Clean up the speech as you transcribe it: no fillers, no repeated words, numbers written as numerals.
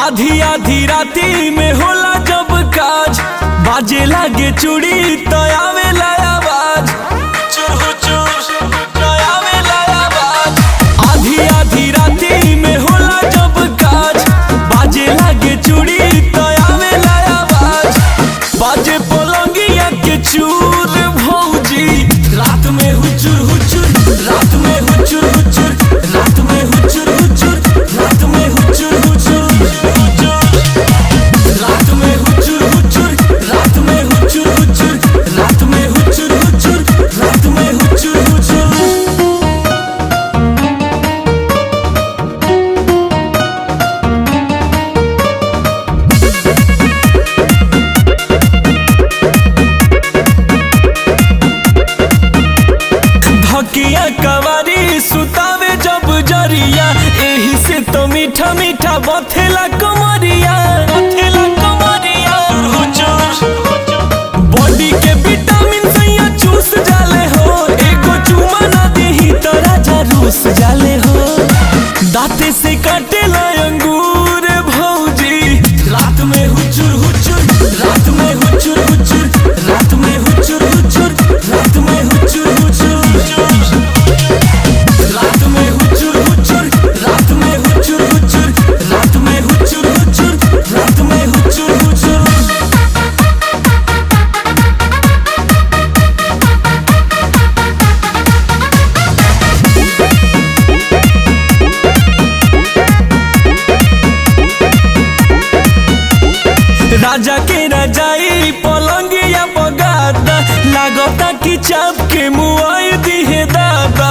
आधी आधी राती में होला जब काज, बाजे लागे चूड़ी तो आवेला आवाज। आधी आधी राती में होला जब काज, बाजे लागे चूड़ी तो आवेला आवाज। बाजे पलंगिया के चूर भौजी, रात में हुचुर हुचुर, रात में हुचुर हुचुर, रात में हुचुर हुचुर, रात में हुचुर हुचुर, रात में हुचुर हुचुर, रात में हुचुर हुचुर, रात में हुचुर हुचुर, रात में हुचुर हुचुर। धकिया कवारी सुतावे जब जरिया, एही से तो मीठा मीठा बथेला कमरिया, बथेला कमरिया। बॉडी के विटामिन सैया चूस जाले हो, एगो चुमा ना देही तो राजा रूस जाले हो। दांते से काटेला अंगूर भौजी, रात में हुचुर हुचुर, रात में हुचुर हुचुर, रात में हुचुर हुचुर, रात में हुचुर हुचुर, रात में हुचुर हुचुर, रात में हुचुर हुचुर, रात में हुचुर हुचुर, रात में हुचुर हुचुर। राजा के रजाई पलंगिया बगादा, लागता कि चाप के मुआई दिहे दादा।